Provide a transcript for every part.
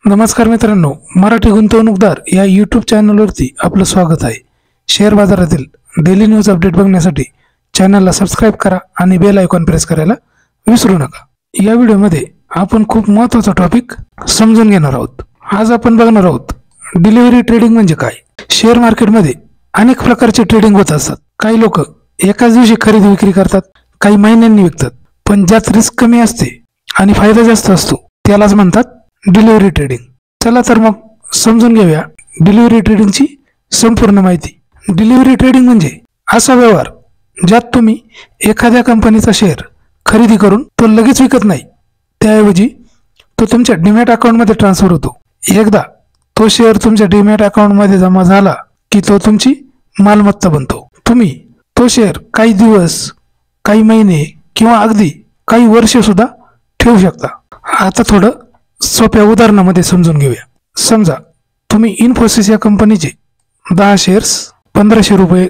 नमस्कार मित्रांनो, मराठी गुंतवणूकदार या यूट्यूब चॅनलवरती आपलं स्वागत आहे। शेअर बाजारातील डेली न्यूज अपडेट बघण्यासाठी चॅनलला सबस्क्राइब करा आणि बेल आयकॉन प्रेस करायला विसरू नका। या व्हिडिओमध्ये आपण खूप महत्त्वाचा टॉपिक समजून घेणार आहोत। आज आपण बघणार आहोत डिलिव्हरी ट्रेडिंग म्हणजे काय। शेअर मार्केटमध्ये अनेक प्रकारचे ट्रेडिंग होत असतात। काही लोक एकाच दिवशी खरेदी विक्री करतात, काही महिन्यांनी विकतात, पण ज्यात रिस्क कमी असते आणि फायदा जास्त असतो त्यालाच म्हणतात डिलिव्हरी ट्रेडिंग। चला तर मग समजून घेऊया डिलिव्हरी ट्रेडिंगची संपूर्ण माहिती। डिलिव्हरी ट्रेडिंग म्हणजे असा व्यवहार ज्यात तुम्ही एखाद्या कंपनीचा शेअर खरेदी करून तो लगेच विकत नाही, त्याऐवजी तो तुमच्या डीमॅट अकाउंटमध्ये ट्रान्सफर होतो। एकदा तो शेअर तुमच्या डीमॅट अकाउंटमध्ये जमा झाला की तो तुमची मालमत्ता बनतो। तुम्ही तो शेअर काही दिवस, काही महिने किंवा अगदी काही वर्षे सुद्धा ठेवू शकता। आता थोडं सोप्या उदाहरणामध्ये समजून घेऊया। समजा तुम्ही इन्फोसिस या कंपनीचे 10 शेअर्स 1500 रुपये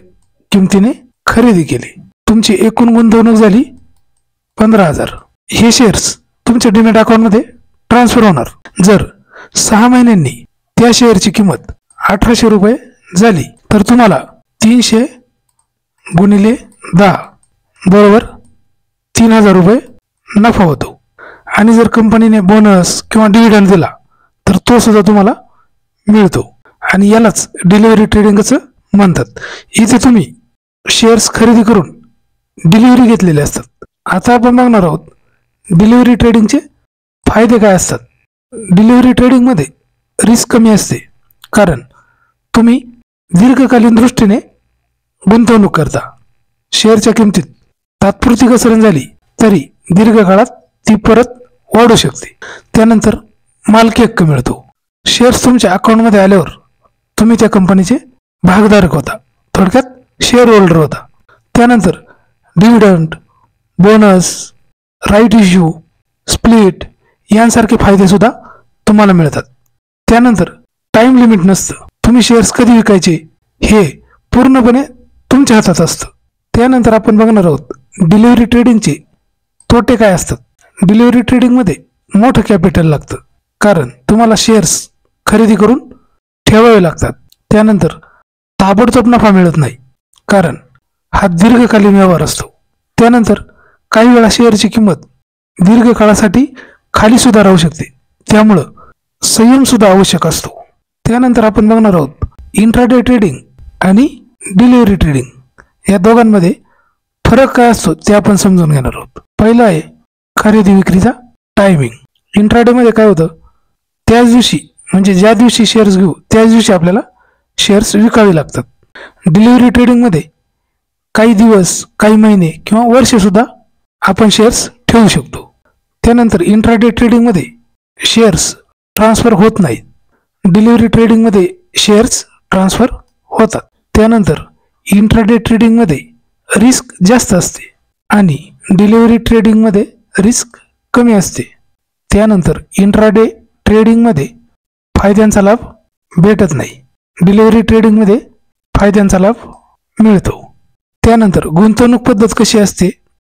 किमतीने खरेदी केले। तुमची एकूण गुंतवणूक झाली 15,000। हे शेअर्स तुमच्या डीमॅट अकाउंटमध्ये ट्रान्सफर होणार। जर 6 महिन्यांनी त्या शेअरची किंमत 1800 रुपये झाली तर तुम्हाला 300 गुणिले 10 बरोबर 3000 रुपये नफा होतो। आणि जर कंपनीने बोनस किंवा डिव्हिडंड दिला तर तो सुद्धा तुम्हाला मिळतो आणि यालाच डिलिव्हरी ट्रेडिंग असं म्हणतात। इथे तुम्ही शेअर्स खरेदी करून डिलिव्हरी घेतलेले असतात। आता आपण बघणार आहोत डिलिव्हरी ट्रेडिंगचे फायदे काय असतात। डिलिव्हरी ट्रेडिंगमध्ये रिस्क कमी असते, कारण तुम्ही दीर्घकालीन दृष्टीने गुंतवणूक करता। शेअरच्या किमतीत तात्पुरती घसरण झाली तरी दीर्घकाळात ती परत वाढू शकते। त्यानंतर मालकी हक्क मिळतो। शेअर्स तुमच्या अकाउंटमध्ये आल्यावर तुम्ही त्या कंपनीचे भागधारक होता, थोडक्यात शेअर होल्डर होता। त्यानंतर dividend, bonus, right issue, split यांसारखे फायदे सुद्धा तुम्हाला मिळतात। त्यानंतर टाइम लिमिट नसतं, तुम्ही शेअर्स कधी विकायचे हे पूर्णपणे तुमच्या हातात असतं। त्यानंतर आपण बघणार आहोत डिलिव्हरी ट्रेडिंगचे तोटे काय असतात। डिलिव्हरी ट्रेडिंगमध्ये मोठं कॅपिटल लागतं, कारण तुम्हाला शेअर्स खरेदी करून ठेवावे लागतात। त्यानंतर ताबडतोब नफा मिळत नाही, कारण हा दीर्घकालीन व्यवहार असतो। त्यानंतर काही वेळा शेअरची किंमत दीर्घकाळासाठी खाली सुद्धा राहू शकते, त्यामुळं संयम सुद्धा आवश्यक असतो। त्यानंतर आपण बघणार आहोत इंट्राडे ट्रेडिंग आणि डिलिव्हरी ट्रेडिंग या दोघांमध्ये फरक काय असतो ते आपण समजून घेणार आहोत। पहिलं आहे खरेदी विक्रीचा टायमिंग। इंट्राडेमध्ये काय होतं, त्याच दिवशी म्हणजे ज्या दिवशी शेअर्स घेऊ त्याच दिवशी आपल्याला शेअर्स विकावे लागतात। डिलिव्हरी ट्रेडिंगमध्ये काही दिवस, काही महिने किंवा वर्षे सुद्धा आपण शेअर्स ठेवू शकतो। त्यानंतर इंट्राडे ट्रेडिंगमध्ये शेअर्स ट्रान्सफर होत नाहीत, डिलिव्हरी ट्रेडिंगमध्ये शेअर्स ट्रान्सफर होतात। त्यानंतर इंट्राडे ट्रेडिंगमध्ये रिस्क जास्त असते आणि डिलिव्हरी ट्रेडिंगमध्ये रिस्क कमी असते। त्यानंतर इंट्राडे ट्रेडिंगमध्ये फायद्यांचा लाभ भेटत नाही, डिलिव्हरी ट्रेडिंगमध्ये फायद्यांचा लाभ मिळतो। त्यानंतर गुंतवणूक पद्धत कशी असते,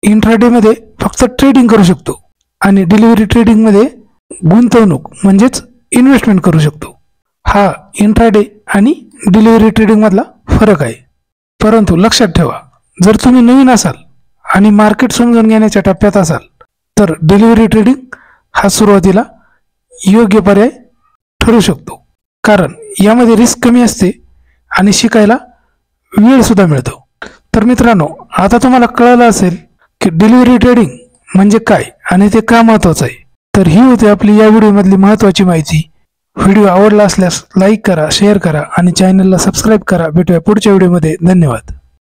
इंट्राडेमध्ये फक्त ट्रेडिंग करू शकतो आणि डिलिव्हरी ट्रेडिंगमध्ये गुंतवणूक म्हणजेच इन्व्हेस्टमेंट करू शकतो। हा इंट्राडे आणि डिलिव्हरी ट्रेडिंगमधला फरक आहे। परंतु लक्षात ठेवा, जर तुम्ही नवीन असाल आणि मार्केट समजून घेण्याच्या टप्प्यात असाल तर डिलिव्हरी ट्रेडिंग हा सुरुवातीला योग्य पर्याय ठरू शकतो, कारण यामध्ये रिस्क कमी असते आणि शिकायला वेळ सुद्धा मिळतो। तर मित्रांनो, आता तुम्हाला कळलं असेल की डिलिव्हरी ट्रेडिंग म्हणजे काय आणि ते का महत्त्वाचं आहे। तर ही होती आपली या व्हिडिओमधली महत्त्वाची माहिती। व्हिडिओ आवडला असल्यास लाईक करा, शेअर करा आणि चॅनलला सबस्क्राईब करा। भेटूया पुढच्या व्हिडिओमध्ये। धन्यवाद।